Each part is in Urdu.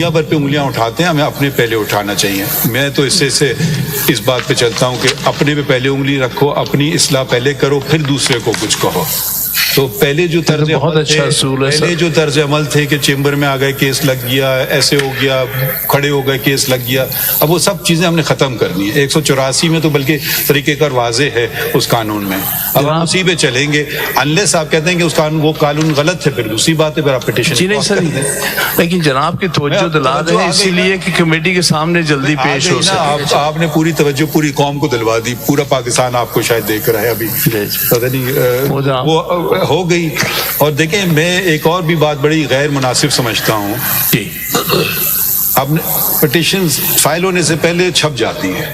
دنیا بھر پہ انگلیاں اٹھاتے ہیں، ہمیں اپنے پہلے اٹھانا چاہیے. میں تو اس سے اس بات پہ چلتا ہوں کہ اپنے پہ پہلے انگلی رکھو، اپنی اصلاح پہلے کرو، پھر دوسرے کو کچھ کہو. تو پہلے جو طرز عمل تھے کہ چیمبر میں آ گئے کیس لگ گیا، ایسے ہو گیا، کھڑے ہو گئے کیس لگ گیا، اب وہ سب چیزیں ہم نے ختم کرنی ہے. 184 میں تو بلکہ طریقہ کار واضح ہے اس قانون میں. اب ہم اسی پہ چلیں گے. انلیس آپ کہتے ہیں کہ اس وہ قانون غلط ہے، پھر دوسری بات ہے، پھر آپ پٹیشن. جی نہیں سر، لیکن جناب کی توجہ دلا دیں اسی لیے کہ کمیٹی کے سامنے جلدی پیش ہو سکے. آپ نے پوری توجہ پوری قوم کو دلوا دی، پورا پاکستان آپ کو شاید دیکھ رہا ہے ابھی، پتہ نہیں وہ ہو گئی. اور دیکھیں میں ایک اور بھی بات بڑی غیر مناسب سمجھتا ہوں کہ اب پٹیشن فائل ہونے سے پہلے چھپ جاتی ہیں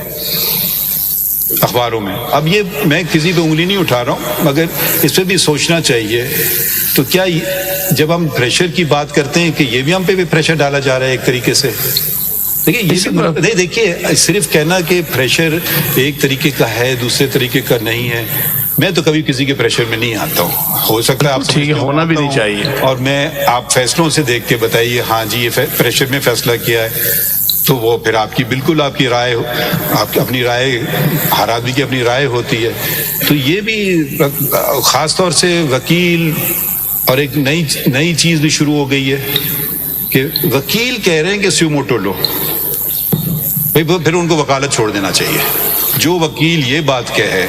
اخباروں میں. اب یہ میں کسی پہ انگلی نہیں اٹھا رہا ہوں، مگر اس پہ بھی سوچنا چاہیے. تو کیا جب ہم پریشر کی بات کرتے ہیں کہ یہ بھی ہم پہ بھی پریشر ڈالا جا رہا ہے ایک طریقے سے؟ دیکھیے صرف کہنا کہ پریشر ایک طریقے کا ہے دوسرے طریقے کا نہیں ہے. میں تو کبھی کسی کے پریشر میں نہیں آتا ہوں. ہو سکتا ہے آپ ٹھیک ہے، ہونا بھی نہیں چاہیے. اور میں آپ فیصلوں سے دیکھ کے بتائیے ہاں جی یہ پریشر میں فیصلہ کیا ہے، تو وہ پھر آپ کی بالکل آپ کی رائے، آپ اپنی رائے، ہر آدمی کی اپنی رائے ہوتی ہے. تو یہ بھی خاص طور سے وکیل، اور ایک نئی چیز بھی شروع ہو گئی ہے کہ وکیل کہہ رہے ہیں کہ سیو موٹو لو، پھر ان کو وکالت چھوڑ دینا چاہیے. جو وکیل یہ بات کہے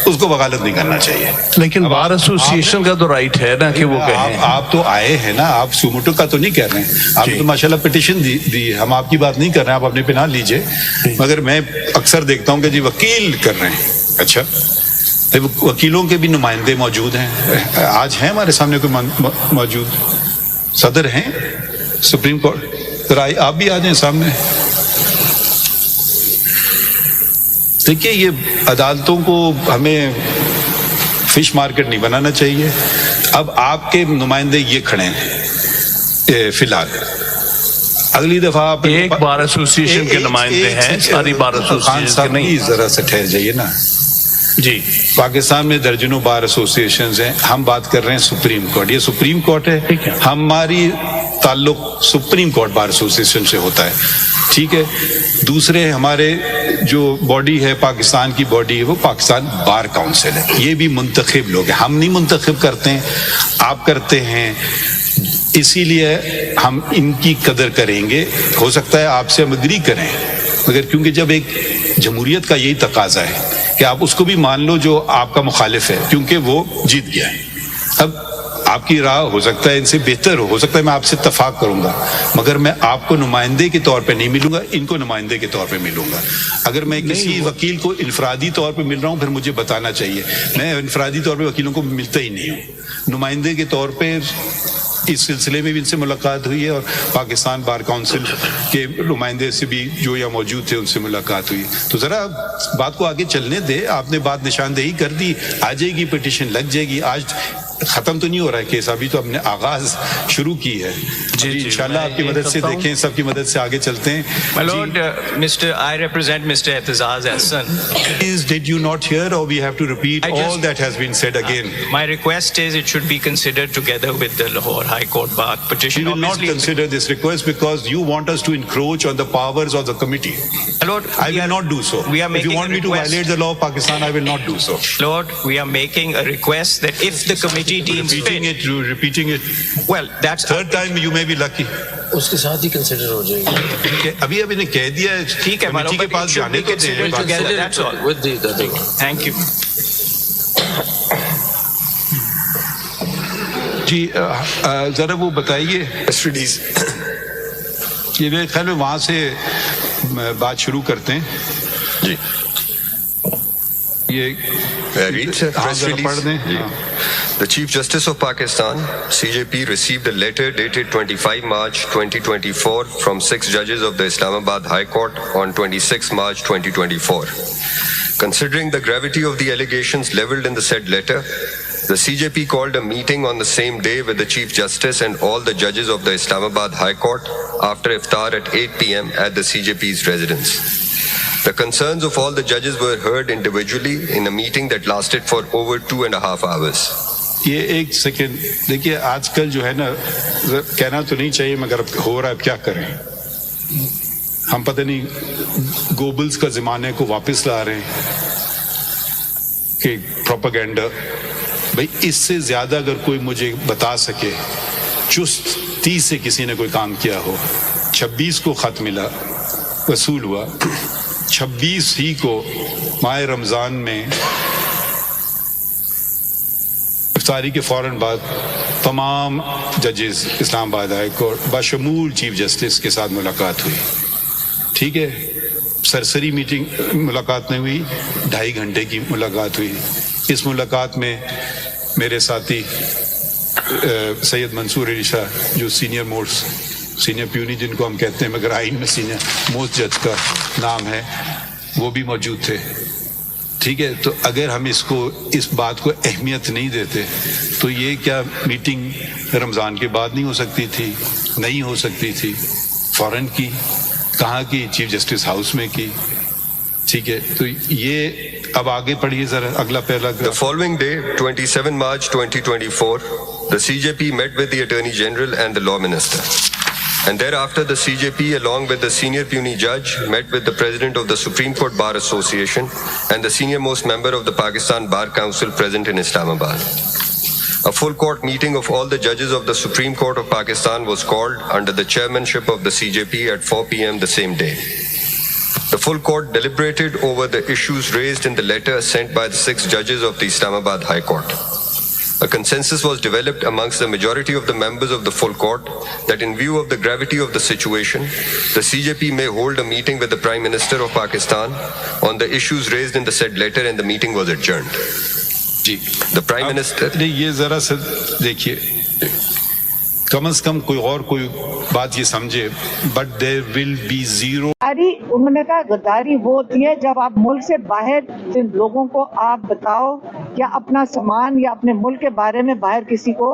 اس کو وکالت نہیں کرنا چاہیے. لیکن بار ایسوسیشن کا تو رائٹ ہے نا کہ وہ کہیں. آپ تو آئے ہیں نا، آپ سوموٹو کا تو نہیں کہہ رہے ہیں، آپ نے تو ماشاءاللہ پٹیشن دی. ہم آپ کی بات نہیں کر رہے ہیں، آپ اپنے پہ نہ لیجئے. مگر میں اکثر دیکھتا ہوں کہ جی وکیل کر رہے ہیں. اچھا، وکیلوں کے بھی نمائندے موجود ہیں. آج ہیں ہمارے سامنے کوئی موجود؟ صدر ہیں سپریم کورٹ، ذرا آپ بھی آ جائیں سامنے. دیکھیے یہ عدالتوں کو ہمیں فش مارکیٹ نہیں بنانا چاہیے. اب آپ کے نمائندے یہ کھڑے ہیں فی الحال، اگلی دفعہ آپ ایک بار ایسوسیشن کے نمائندے ہیں، ساری بار ایسوسیشن نہیں. ذرا سے ٹھہر جائیے نا جی. پاکستان میں درجنوں بار ایسوسیشنز ہیں، ہم بات کر رہے ہیں سپریم کورٹ. یہ سپریم کورٹ ہے، ہماری تعلق سپریم کورٹ بار ایسوسیشن سے ہوتا ہے. ٹھیک ہے، دوسرے ہمارے جو باڈی ہے پاکستان کی باڈی ہے وہ پاکستان بار کاؤنسل ہے. یہ بھی منتخب لوگ ہیں، ہم نہیں منتخب کرتے ہیں، آپ کرتے ہیں. اسی لیے ہم ان کی قدر کریں گے. ہو سکتا ہے آپ سے ہم اگری کریں، مگر کیونکہ جب ایک جمہوریت کا یہی تقاضا ہے کہ آپ اس کو بھی مان لو جو آپ کا مخالف ہے، کیونکہ وہ جیت گیا ہے. اب آپ کی راہ ہو سکتا ہے ان سے بہتر ہو سکتا ہے میں آپ سے اتفاق کروں گا، مگر میں آپ کو نمائندے کے طور پہ نہیں ملوں گا، ان کو نمائندے کے طور پہ ملوں گا. اگر میں کسی وکیل کو انفرادی طور پہ مل رہا ہوں پھر مجھے بتانا چاہیے. میں انفرادی طور پہ وکیلوں کو ملتا ہی نہیں ہوں. نمائندے کے طور پہ اس سلسلے میں بھی ان سے ملاقات ہوئی ہے، اور پاکستان بار کاؤنسل کے نمائندے سے بھی جو یہاں موجود تھے ان سے ملاقات ہوئی. تو ذرا بات کو آگے چلنے دے. آپ نے بات نشاندہی کر دی، آ جائے گی پٹیشن، لگ جائے گی. آج ختم تو نہیں ہو رہا ہے کیس، ابھی تو ہم نے آغاز شروع کی ہے. جی انشاءاللہ آپ کی مدد سے دیکھیں، سب کی مدد سے آگے چلتے ہیں. My Lord, I represent Mr. Ehtizaz Ahsan. Please, did you not hear or we have to repeat all that has been said again? My request is it should be considered together with the Lahore High Court Baath petition. We will not consider this request because you want us to encroach on the powers of the committee. Lord, I will not do so. If you want me to violate the law of Pakistan, I will not do so. Lord, we are making a request that if the committee deems repeating it. Well, that's third time you may be lucky. اس کے ساتھ ہی کنسیڈر ہو جائے گی. ابھی نے کہہ دیا ہے، ٹھیک ہے، کمیٹی کے پاس جانے تو دیں. Thank you. جی ذرا وہ بتائیے یہ میرے خیال میں وہاں سے بات شروع کرتے ہیں. جی یہ پڑھ دیں. The Chief Justice of Pakistan, CJP, received a letter dated 25 March 2024 from 6 judges of the Islamabad High Court on 26 March 2024. Considering the gravity of the allegations leveled in the said letter, the CJP called a meeting on the same day with the Chief Justice and all the judges of the Islamabad High Court after iftar at 8 p.m. at the CJP's residence. The concerns of all the judges were heard individually in a meeting that lasted for over 2.5 hours. یہ ایک سیکنڈ دیکھیے، آج کل جو ہے نا کہنا تو نہیں چاہیے مگر ہو رہا ہے، کیا کریں. ہم پتہ نہیں گوبلز کا زمانے کو واپس لا رہے ہیں کہ پروپیگنڈا. بھائی اس سے زیادہ اگر کوئی مجھے بتا سکے چست 30 سے کسی نے کوئی کام کیا ہو. 26 کو خط ملا, وصول ہوا, 26 ہی کو ماہ رمضان میں افطاری کے فوراً بعد تمام ججز اسلام آباد ہائی کورٹ بشمول چیف جسٹس کے ساتھ ملاقات ہوئی. ٹھیک ہے, سرسری میٹنگ ملاقات نہیں ہوئی, 2.5 گھنٹے کی ملاقات ہوئی. اس ملاقات میں میرے ساتھی سید منصور علی شاہ جو سینئر پیونی جن کو ہم کہتے ہیں مگر آئین میں سینئر موسٹ جج کا نام ہے, وہ بھی موجود تھے. ٹھیک ہے, تو اگر ہم اس بات کو اہمیت نہیں دیتے تو یہ کیا میٹنگ رمضان کے بعد نہیں ہو سکتی تھی؟ نہیں ہو سکتی تھی, فوراً کی. کہاں کی؟ چیف جسٹس ہاؤس میں کی. ٹھیک ہے, تو یہ اب آگے پڑھیے ذرا اگلا پہلا. The following day, 27 March 2024, the CJP met with the Attorney General and the Law Minister. And thereafter, the CJP, along with the senior puisne judge, met with the President of the Supreme Court Bar Association and the senior most member of the Pakistan Bar Council present in Islamabad. A full court meeting of all the judges of the Supreme Court of Pakistan was called under the chairmanship of the CJP at 4 p.m. the same day. The full court deliberated over the issues raised in the letter sent by the 6 judges of the Islamabad High Court. A consensus was developed amongst the majority of the members of the full court that in view of the gravity of the situation, the CJP may hold a meeting with the Prime Minister of Pakistan on the issues raised in the said letter, and the meeting was adjourned. G, The Prime Minister... یہ ذرا سا دیکھیے, کم از کم کوئی بات یہ سمجھے, but there will be zero. انہوں نے کہا غداری وہ ہوتی ہے جب آپ ملک سے باہر جن لوگوں کو آپ بتاؤ یا اپنا سامان یا اپنے ملک کے بارے میں باہر کسی کو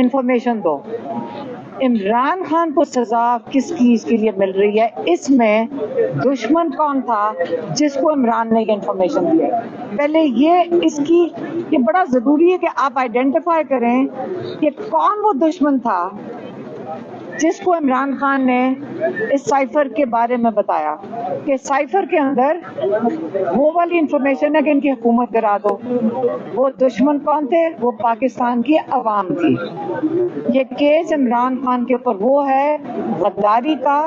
انفارمیشن دو. عمران خان کو سزا کس چیز کے لیے مل رہی ہے؟ اس میں دشمن کون تھا جس کو عمران نے یہ انفارمیشن دی ہے؟ پہلے یہ بڑا ضروری ہے کہ آپ آئیڈینٹیفائی کریں کہ کون وہ دشمن تھا جس کو عمران خان نے اس سائفر کے بارے میں بتایا کہ سائفر کے اندر وہ والی انفارمیشن ہے کہ ان کی حکومت گرا دو. وہ دشمن کون تھے؟ وہ پاکستان کی عوام تھی. یہ کیس عمران خان کے اوپر وہ ہے غداری کا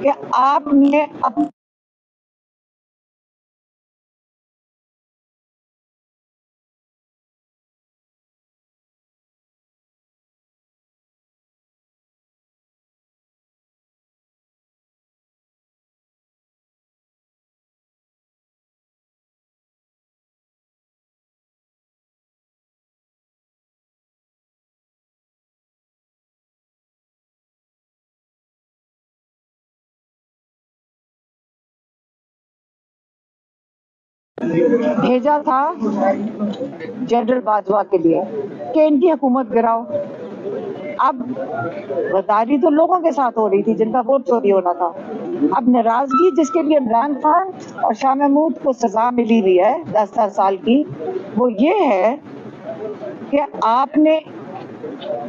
کہ آپ نے بھیجا تھا جنرل باجوہ کے لیے کہ ان کی حکومت گراؤ. اب غداری تو لوگوں کے ساتھ ہو رہی تھی جن کا ووٹ چوری ہونا تھا. اب ناراضگی جس کے لیے عمران خان اور شاہ محمود کو سزا ملی ہوئی ہے 10 سال کی, وہ یہ ہے کہ آپ نے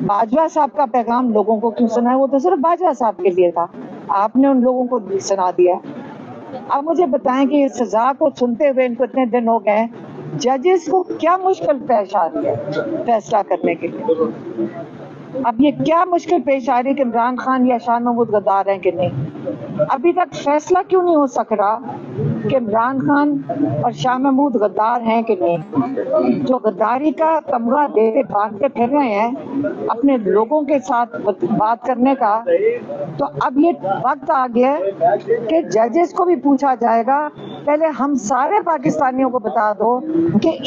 باجوہ صاحب کا پیغام لوگوں کو کیوں سنا ہے؟ وہ تو صرف باجوہ صاحب کے لیے تھا, آپ نے ان لوگوں کو سنا دیا. اب مجھے بتائیں کہ اس سزا کو سنتے ہوئے ان کو اتنے دن ہو گئے, ججز کو کیا مشکل پیش آ رہی ہے فیصلہ کرنے کے لیے؟ اب یہ کیا مشکل پیش آ رہی ہے کہ عمران خان یا شاہ محمود غدار ہیں کہ نہیں؟ ابھی تک فیصلہ کیوں نہیں ہو سک رہا کہ عمران خان اور شاہ محمود غدار ہیں کہ نہیں؟ جو غداری کا تمغہ دیتے باندھتے پھر رہے ہیں اپنے لوگوں کے ساتھ بات کرنے کا, تو اب یہ وقت آ گیا کہ ججز کو بھی پوچھا جائے گا. پہلے ہم سارے پاکستانیوں کو بتا دو کہ